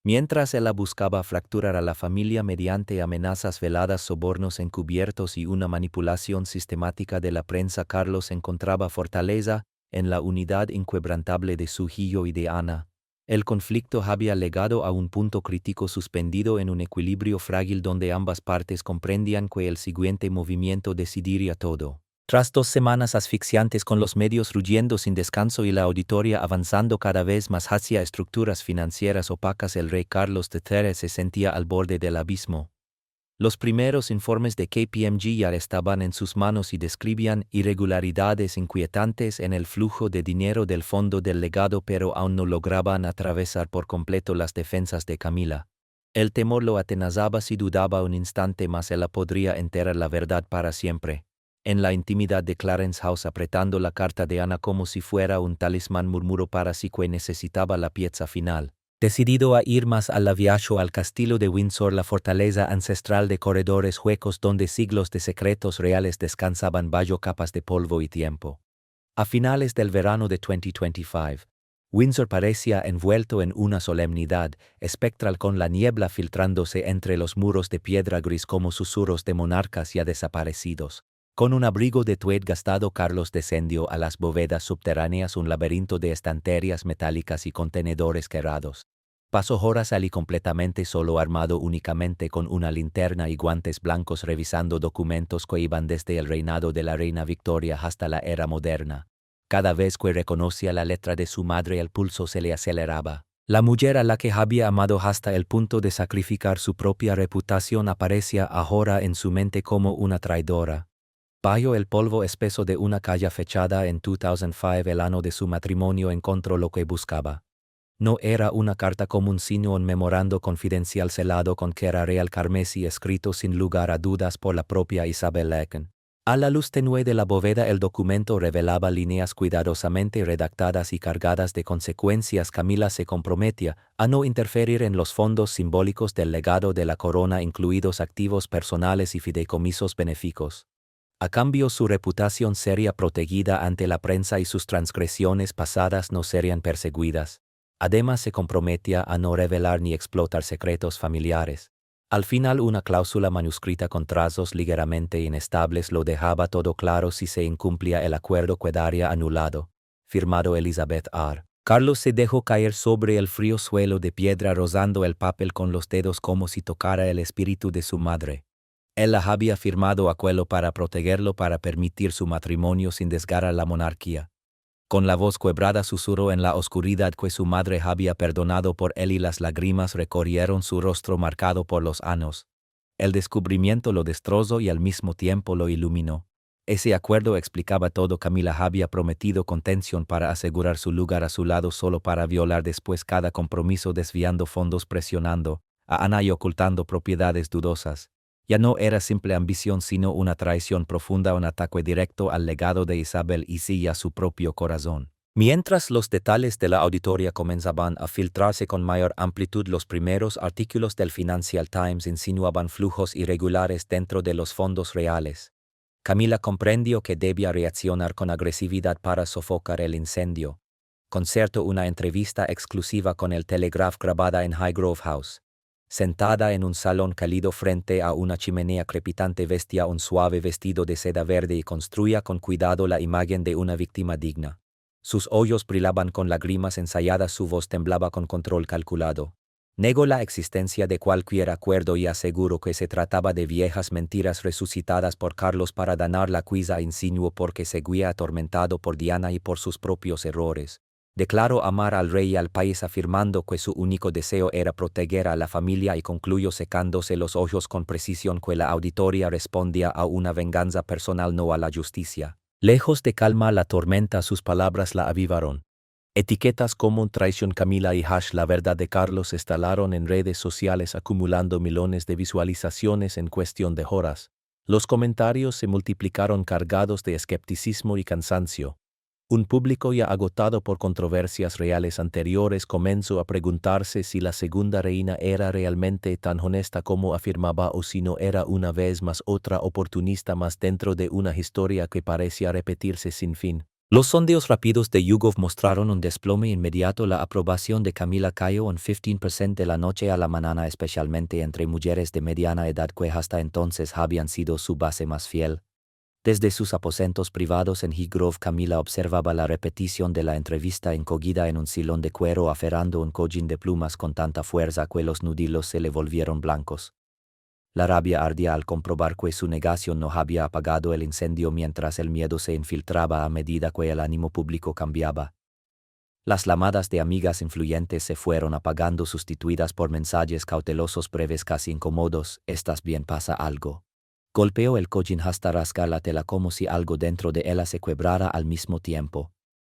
Mientras ella buscaba fracturar a la familia mediante amenazas veladas, sobornos encubiertos y una manipulación sistemática de la prensa, Carlos encontraba fortaleza en la unidad inquebrantable de su hijo y de Ana. El conflicto había llegado a un punto crítico, suspendido en un equilibrio frágil donde ambas partes comprendían que el siguiente movimiento decidiría todo. Tras 2 semanas asfixiantes con los medios rugiendo sin descanso y la auditoría avanzando cada vez más hacia estructuras financieras opacas, el rey Carlos III se sentía al borde del abismo. Los primeros informes de KPMG ya estaban en sus manos y describían irregularidades inquietantes en el flujo de dinero del fondo del legado, pero aún no lograban atravesar por completo las defensas de Camila. El temor lo atenazaba. Si dudaba un instante más, ella podría enterrar la verdad para siempre. En la intimidad de Clarence House, apretando la carta de Ana como si fuera un talismán, murmuró para sí que necesitaba la pieza final. Decidido a ir más al viaje al castillo de Windsor, la fortaleza ancestral de corredores huecos donde siglos de secretos reales descansaban bajo capas de polvo y tiempo. A finales del verano de 2025, Windsor parecía envuelto en una solemnidad espectral, con la niebla filtrándose entre los muros de piedra gris como susurros de monarcas ya desaparecidos. Con un abrigo de tweed gastado, Carlos descendió a las bóvedas subterráneas, un laberinto de estanterías metálicas y contenedores quebrados. Pasó horas allí completamente solo, armado únicamente con una linterna y guantes blancos, revisando documentos que iban desde el reinado de la reina Victoria hasta la era moderna. Cada vez que reconocía la letra de su madre, el pulso se le aceleraba. La mujer a la que había amado hasta el punto de sacrificar su propia reputación aparecía ahora en su mente como una traidora. Bajo el polvo espeso de una calle fechada en 2005, el año de su matrimonio, encontró lo que buscaba. No era una carta común, sino un memorando confidencial selado con cera real carmesí, escrito sin lugar a dudas por la propia Isabel Laken. A la luz tenue de la bóveda, el documento revelaba líneas cuidadosamente redactadas y cargadas de consecuencias. Camila se comprometía a no interferir en los fondos simbólicos del legado de la corona, incluidos activos personales y fideicomisos benéficos. A cambio, su reputación sería protegida ante la prensa y sus transgresiones pasadas no serían perseguidas. Además, se comprometía a no revelar ni explotar secretos familiares. Al final, una cláusula manuscrita con trazos ligeramente inestables lo dejaba todo claro: si se incumplía el acuerdo, quedaría anulado. Firmado Elizabeth R. Carlos se dejó caer sobre el frío suelo de piedra, rozando el papel con los dedos como si tocara el espíritu de su madre. Él había firmado aquello para protegerlo, para permitir su matrimonio sin desgarrar la monarquía. Con la voz quebrada susurró en la oscuridad que su madre había perdonado por él, y las lágrimas recorrieron su rostro marcado por los años. El descubrimiento lo destrozó y al mismo tiempo lo iluminó. Ese acuerdo explicaba todo. Camila había prometido contención para asegurar su lugar a su lado, solo para violar después cada compromiso, desviando fondos, presionando a Ana y ocultando propiedades dudosas. Ya no era simple ambición, sino una traición profunda, un ataque directo al legado de Isabel y sí a su propio corazón. Mientras los detalles de la auditoría comenzaban a filtrarse con mayor amplitud, los primeros artículos del Financial Times insinuaban flujos irregulares dentro de los fondos reales. Camila comprendió que debía reaccionar con agresividad para sofocar el incendio. Concertó una entrevista exclusiva con el Telegraph grabada en Highgrove House. Sentada en un salón cálido frente a una chimenea crepitante, vestía un suave vestido de seda verde y construía con cuidado la imagen de una víctima digna. Sus ojos brillaban con lágrimas ensayadas, su voz temblaba con control calculado. Negó la existencia de cualquier acuerdo y aseguró que se trataba de viejas mentiras resucitadas por Carlos para dañar la causa. Insinuó porque seguía atormentado por Diana y por sus propios errores. Declaró amar al rey y al país, afirmando que su único deseo era proteger a la familia, y concluyó secándose los ojos con precisión que la auditoría respondía a una venganza personal, no a la justicia. Lejos de calmar la tormenta, sus palabras la avivaron. Etiquetas como traición Camila y la verdad de Carlos estalaron en redes sociales, acumulando millones de visualizaciones en cuestión de horas. Los comentarios se multiplicaron, cargados de escepticismo y cansancio. Un público ya agotado por controversias reales anteriores comenzó a preguntarse si la segunda reina era realmente tan honesta como afirmaba, o si no era una vez más otra oportunista más dentro de una historia que parecía repetirse sin fin. Los sondeos rápidos de YouGov mostraron un desplome inmediato. La aprobación de Camila cayó un 15% de la noche a la mañana, especialmente entre mujeres de mediana edad que hasta entonces habían sido su base más fiel. Desde sus aposentos privados en Highgrove, Camila observaba la repetición de la entrevista encogida en un sillón de cuero, aferrando un cojín de plumas con tanta fuerza que los nudillos se le volvieron blancos. La rabia ardía al comprobar que su negación no había apagado el incendio, mientras el miedo se infiltraba a medida que el ánimo público cambiaba. Las llamadas de amigas influyentes se fueron apagando, sustituidas por mensajes cautelosos breves, casi incómodos. ¿Estás bien? ¿Pasa algo? Golpeó el cojín hasta rasgar la tela como si algo dentro de ella se quebrara al mismo tiempo.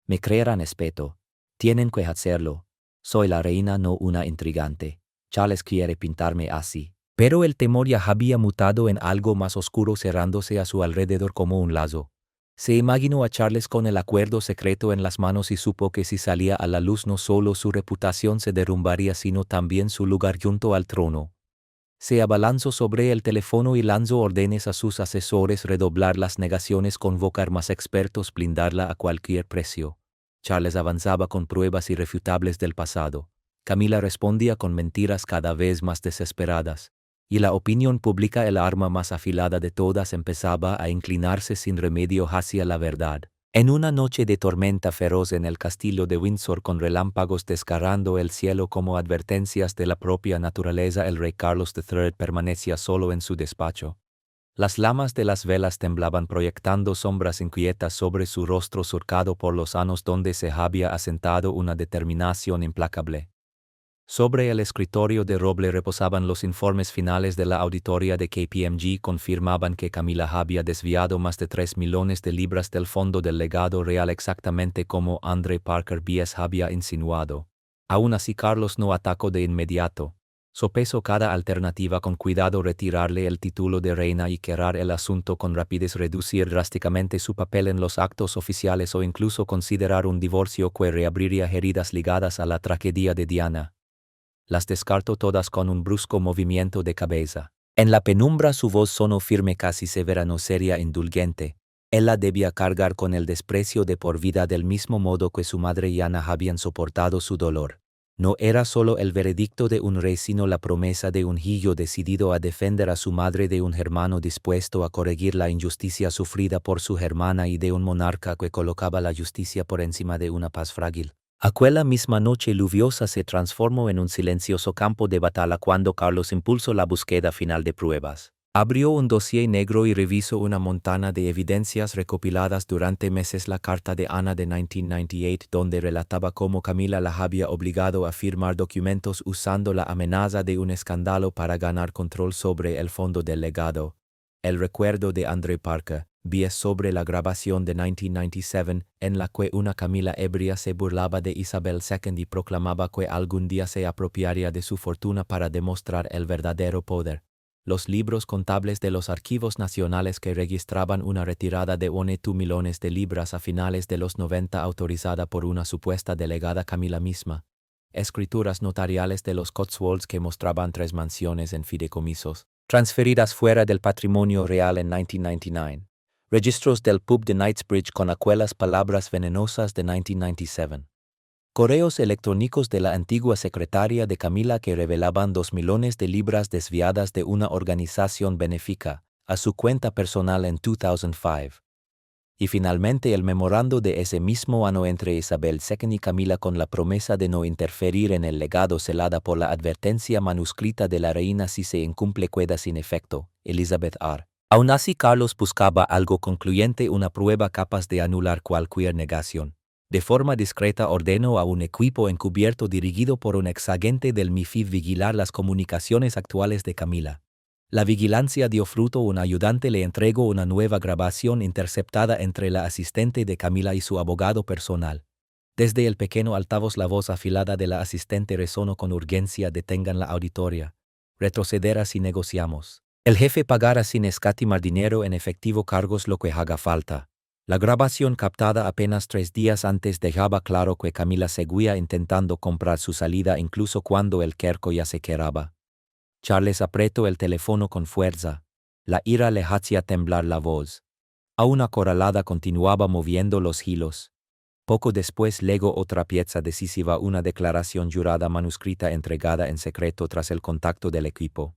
Me creerán, espeto. Tienen que hacerlo. Soy la reina, no una intrigante. Charles quiere pintarme así. Pero el temor ya había mutado en algo más oscuro, cerrándose a su alrededor como un lazo. Se imaginó a Charles con el acuerdo secreto en las manos y supo que si salía a la luz no solo su reputación se derrumbaría, sino también su lugar junto al trono. Se abalanzó sobre el teléfono y lanzó órdenes a sus asesores: redoblar las negaciones, convocar más expertos, blindarla a cualquier precio. Charles avanzaba con pruebas irrefutables del pasado. Camila respondía con mentiras cada vez más desesperadas. Y la opinión pública, el arma más afilada de todas, empezaba a inclinarse sin remedio hacia la verdad. En una noche de tormenta feroz en el castillo de Windsor, con relámpagos desgarrando el cielo como advertencias de la propia naturaleza, el rey Carlos III permanecía solo en su despacho. Las llamas de las velas temblaban, proyectando sombras inquietas sobre su rostro surcado por los años, donde se había asentado una determinación implacable. Sobre el escritorio de roble reposaban los informes finales de la auditoría de KPMG. Confirmaban que Camila había desviado más de 3 millones de libras del fondo del legado real, exactamente como Andrew Parker Bess había insinuado. Aún así, Carlos no atacó de inmediato. Sopesó cada alternativa con cuidado: retirarle el título de reina y cerrar el asunto con rapidez, reducir drásticamente su papel en los actos oficiales, o incluso considerar un divorcio que reabriría heridas ligadas a la tragedia de Diana. Las descartó todas con un brusco movimiento de cabeza. En la penumbra su voz sonó firme, casi severa, no seria, indulgente. Ella debía cargar con el desprecio de por vida, del mismo modo que su madre y Ana habían soportado su dolor. No era solo el veredicto de un rey, sino la promesa de un hijo decidido a defender a su madre, de un hermano dispuesto a corregir la injusticia sufrida por su hermana, y de un monarca que colocaba la justicia por encima de una paz frágil. Aquella misma noche lluviosa se transformó en un silencioso campo de batalla cuando Carlos impulsó la búsqueda final de pruebas. Abrió un dossier negro y revisó una montaña de evidencias recopiladas durante meses. La carta de Ana de 1998, donde relataba cómo Camila la había obligado a firmar documentos usando la amenaza de un escándalo para ganar control sobre el fondo del legado. El recuerdo de Andrew Parker Bess sobre la grabación de 1997, en la que una Camila ebria se burlaba de Isabel II y proclamaba que algún día se apropiaría de su fortuna para demostrar el verdadero poder. Los libros contables de los archivos nacionales, que registraban una retirada de 1,2 millones de libras a finales de los 90 autorizada por una supuesta delegada Camila misma. Escrituras notariales de los Cotswolds que mostraban 3 mansiones en fideicomisos transferidas fuera del patrimonio real en 1999. Registros del pub de Knightsbridge con aquellas palabras venenosas de 1997. Correos electrónicos de la antigua secretaria de Camila que revelaban 2 millones de libras desviadas de una organización benéfica a su cuenta personal en 2005. Y finalmente el memorando de ese mismo año entre Isabel II y Camila, con la promesa de no interferir en el legado, celada por la advertencia manuscrita de la reina: si se incumple queda sin efecto, Elizabeth R. Aún así, Carlos buscaba algo concluyente, una prueba capaz de anular cualquier negación. De forma discreta ordenó a un equipo encubierto dirigido por un exagente del MI5 vigilar las comunicaciones actuales de Camila. La vigilancia dio fruto. Un ayudante le entregó una nueva grabación interceptada entre la asistente de Camila y su abogado personal. Desde el pequeño altavoz la voz afilada de la asistente resonó con urgencia: detengan la auditoría. Retrocederá si negociamos. El jefe pagará sin escatimar dinero en efectivo, cargos, lo que haga falta. La grabación, captada apenas 3 días antes, dejaba claro que Camila seguía intentando comprar su salida incluso cuando el cerco ya se cerraba. Charles apretó el teléfono con fuerza. La ira le hacía temblar la voz. Aún acorralada continuaba moviendo los hilos. Poco después legó otra pieza decisiva, una declaración jurada manuscrita entregada en secreto tras el contacto del equipo.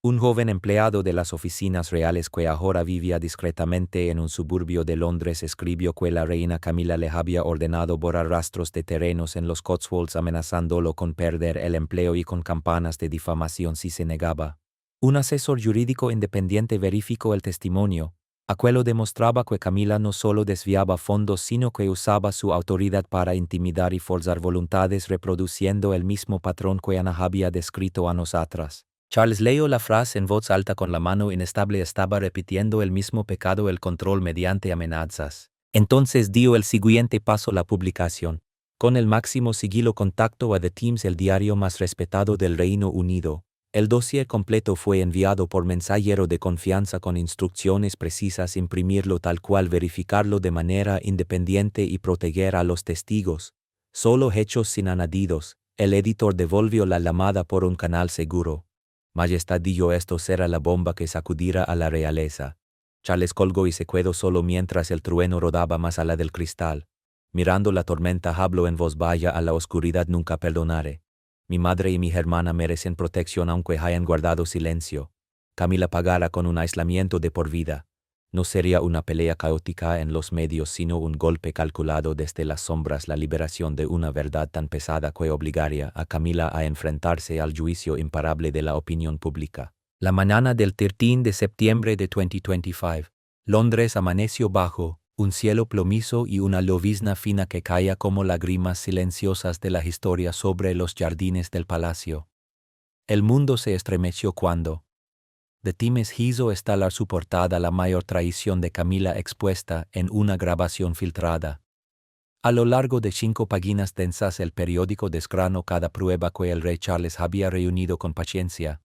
Un joven empleado de las oficinas reales que ahora vivía discretamente en un suburbio de Londres escribió que la reina Camila le había ordenado borrar rastros de terrenos en los Cotswolds, amenazándolo con perder el empleo y con campanas de difamación si se negaba. Un asesor jurídico independiente verificó el testimonio. Aquello demostraba que Camila no solo desviaba fondos, sino que usaba su autoridad para intimidar y forzar voluntades, reproduciendo el mismo patrón que Ana había descrito años atrás. Charles leyó la frase en voz alta con la mano inestable. Estaba repitiendo el mismo pecado, el control mediante amenazas. Entonces dio el siguiente paso: la publicación. Con el máximo sigilo contactó a The Times, el diario más respetado del Reino Unido. El dossier completo fue enviado por mensajero de confianza con instrucciones precisas: imprimirlo tal cual, verificarlo de manera independiente y proteger a los testigos. Solo hechos sin añadidos. El editor devolvió la llamada por un canal seguro. Majestad, dijo, esto será la bomba que sacudirá a la realeza. Charles colgó y se quedó solo mientras el trueno rodaba más allá del cristal. Mirando la tormenta, habló en voz baja: a la oscuridad nunca perdonaré. Mi madre y mi hermana merecen protección aunque hayan guardado silencio. Camila pagará con un aislamiento de por vida. No sería una pelea caótica en los medios, sino un golpe calculado desde las sombras, la liberación de una verdad tan pesada que obligaría a Camila a enfrentarse al juicio imparable de la opinión pública. La mañana del 13 de septiembre de 2025, Londres amaneció bajo un cielo plomizo y una llovizna fina que caía como lágrimas silenciosas de la historia sobre los jardines del palacio. El mundo se estremeció cuando The Times hizo estallar su portada la mayor traición de Camila, expuesta en una grabación filtrada. A lo largo de 5 páginas densas, el periódico desgranó cada prueba que el rey Charles había reunido con paciencia.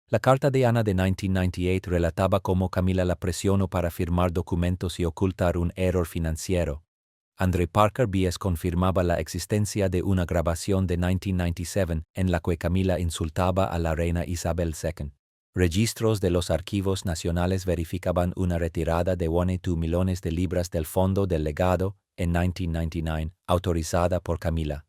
La carta de Ana de 1998 relataba cómo Camila la presionó para firmar documentos y ocultar un error financiero. Andrew Parker Bs confirmaba la existencia de una grabación de 1997 en la que Camila insultaba a la reina Isabel II. Registros de los archivos nacionales verificaban una retirada de 1,2 millones de libras del fondo del legado en 1999, autorizada por Camila.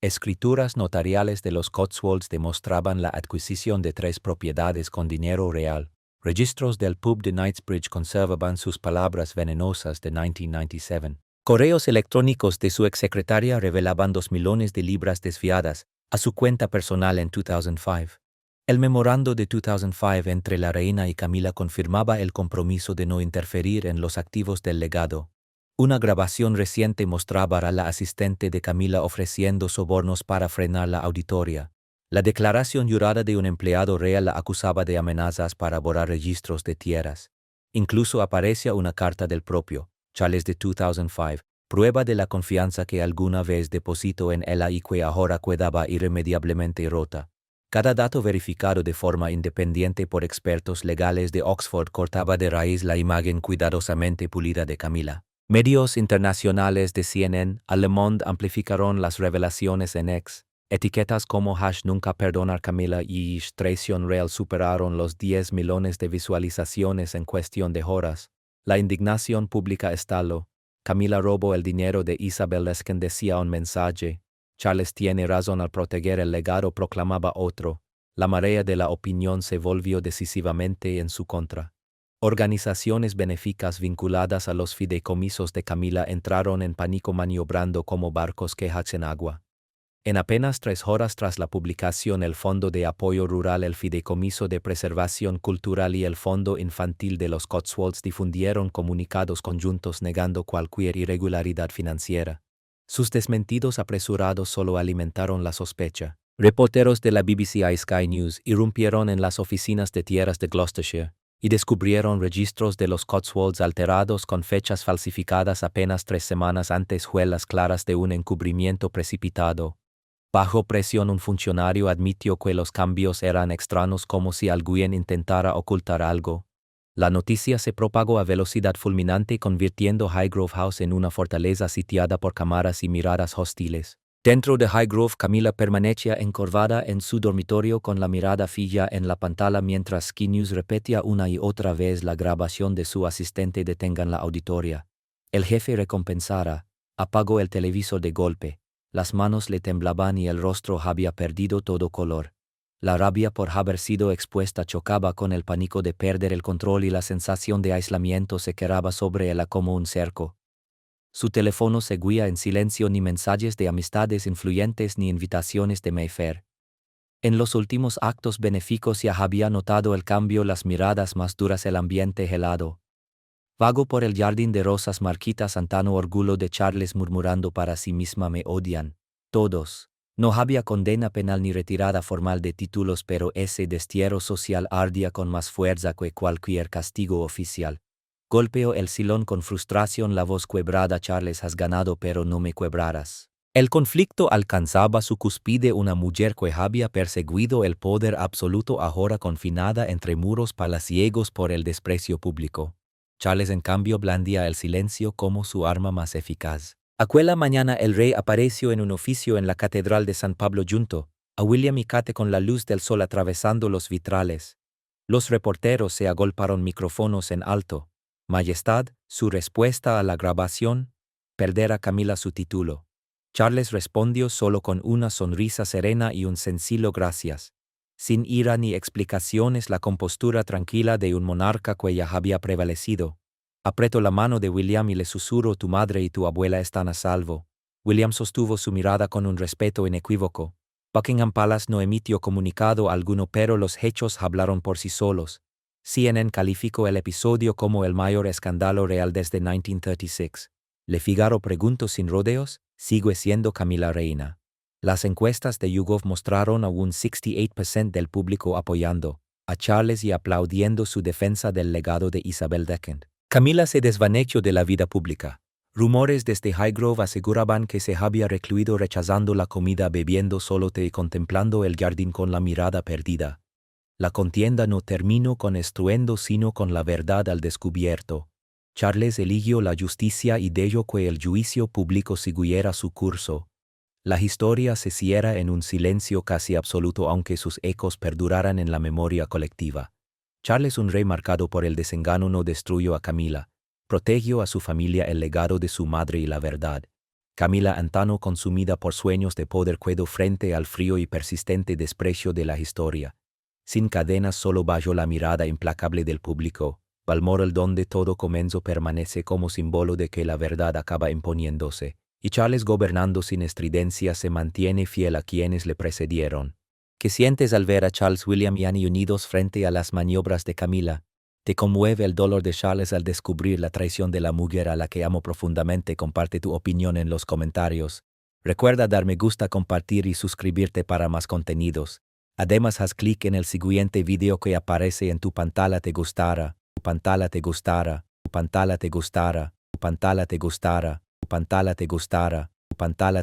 Escrituras notariales de los Cotswolds demostraban la adquisición de 3 propiedades con dinero real. Registros del pub de Knightsbridge conservaban sus palabras venenosas de 1997. Correos electrónicos de su exsecretaria revelaban 2 millones de libras desviadas a su cuenta personal en 2005. El memorando de 2005 entre la reina y Camila confirmaba el compromiso de no interferir en los activos del legado. Una grabación reciente mostraba a la asistente de Camila ofreciendo sobornos para frenar la auditoría. La declaración jurada de un empleado real la acusaba de amenazas para borrar registros de tierras. Incluso aparecía una carta del propio Charles de 2005, prueba de la confianza que alguna vez depositó en ella y que ahora quedaba irremediablemente rota. Cada dato verificado de forma independiente por expertos legales de Oxford cortaba de raíz la imagen cuidadosamente pulida de Camila. Medios internacionales de CNN a Le Monde amplificaron las revelaciones en X. Etiquetas como #nunca perdonar Camila y #traición real superaron los 10 millones de visualizaciones en cuestión de horas. La indignación pública estaló. Camila robó el dinero de Isabel II, decía un mensaje. Charles tiene razón al proteger el legado, proclamaba otro. La marea de la opinión se volvió decisivamente en su contra. Organizaciones benéficas vinculadas a los fideicomisos de Camila entraron en pánico, maniobrando como barcos que hacen agua. En apenas 3 horas tras la publicación, el Fondo de Apoyo Rural, el Fideicomiso de Preservación Cultural y el Fondo Infantil de los Cotswolds difundieron comunicados conjuntos negando cualquier irregularidad financiera. Sus desmentidos apresurados solo alimentaron la sospecha. Reporteros de la BBC y Sky News irrumpieron en las oficinas de tierras de Gloucestershire y descubrieron registros de los Cotswolds alterados con fechas falsificadas apenas 3 semanas antes, huellas claras de un encubrimiento precipitado. Bajo presión, un funcionario admitió que los cambios eran extraños, como si alguien intentara ocultar algo. La noticia se propagó a velocidad fulminante, convirtiendo Highgrove House en una fortaleza sitiada por cámaras y miradas hostiles. Dentro de Highgrove, Camila permanecía encorvada en su dormitorio con la mirada fija en la pantalla mientras Sky News repetía una y otra vez la grabación de su asistente detengan la auditoría. El jefe recompensara. Apagó el televisor de golpe. Las manos le temblaban y el rostro había perdido todo color. La rabia por haber sido expuesta chocaba con el pánico de perder el control y la sensación de aislamiento se cerraba sobre ella como un cerco. Su teléfono seguía en silencio, ni mensajes de amistades influyentes ni invitaciones de Mayfair. En los últimos actos benéficos ya había notado el cambio, las miradas más duras, el ambiente helado. Vago por el jardín de rosas marquitas, antano orgullo de Charles murmurando para sí misma: me odian todos. No había condena penal ni retirada formal de títulos, pero ese destierro social ardía con más fuerza que cualquier castigo oficial. Golpeó el silón con frustración, la voz quebrada: Charles, has ganado, pero no me quebrarás. El conflicto alcanzaba su cúspide. Una mujer que había perseguido el poder absoluto, ahora confinada entre muros palaciegos por el desprecio público. Charles, en cambio, blandía el silencio como su arma más eficaz. Aquella mañana el rey apareció en un oficio en la catedral de San Pablo junto a William y Kate, con la luz del sol atravesando los vitrales. Los reporteros se agolparon, micrófonos en alto. Majestad, su respuesta a la grabación: perder a Camila su título. Charles respondió solo con una sonrisa serena y un sencillo gracias. Sin ira ni explicaciones, la compostura tranquila de un monarca que ya había prevalecido. Apretó la mano de William y le susurró: tu madre y tu abuela están a salvo. William sostuvo su mirada con un respeto inequívoco. Buckingham Palace no emitió comunicado alguno, pero los hechos hablaron por sí solos. CNN calificó el episodio como el mayor escándalo real desde 1936. Le Figaro preguntó sin rodeos: ¿sigue siendo Camila reina? Las encuestas de YouGov mostraron a un 68% del público apoyando a Charles y aplaudiendo su defensa del legado de Isabel II. Camila se desvaneció de la vida pública. Rumores desde Highgrove aseguraban que se había recluido rechazando la comida, bebiendo solo té y contemplando el jardín con la mirada perdida. La contienda no terminó con estruendo, sino con la verdad al descubierto. Charles eligió la justicia y dejó que el juicio público siguiera su curso. La historia se cierra en un silencio casi absoluto, aunque sus ecos perduraran en la memoria colectiva. Charles, un rey marcado por el desengaño, no destruyó a Camila. Protegió a su familia, el legado de su madre y la verdad. Camila, antano consumida por sueños de poder, quedó frente al frío y persistente desprecio de la historia. Sin cadenas, solo bajo la mirada implacable del público, Balmoral, donde todo comenzó, permanece como símbolo de que la verdad acaba imponiéndose, y Charles, gobernando sin estridencia, se mantiene fiel a quienes le precedieron. ¿Qué sientes al ver a Charles, William y Anne unidos frente a las maniobras de Camila? ¿Te conmueve el dolor de Charles al descubrir la traición de la mujer a la que amo profundamente? Comparte tu opinión en los comentarios. Recuerda dar me gusta, compartir y suscribirte para más contenidos. Además, haz clic en el siguiente video que aparece en tu pantalla. Te gustará, tu pantalla te gustará, tu pantalla te gustará, tu pantalla te gustará, tu pantalla te gustará, tu pantalla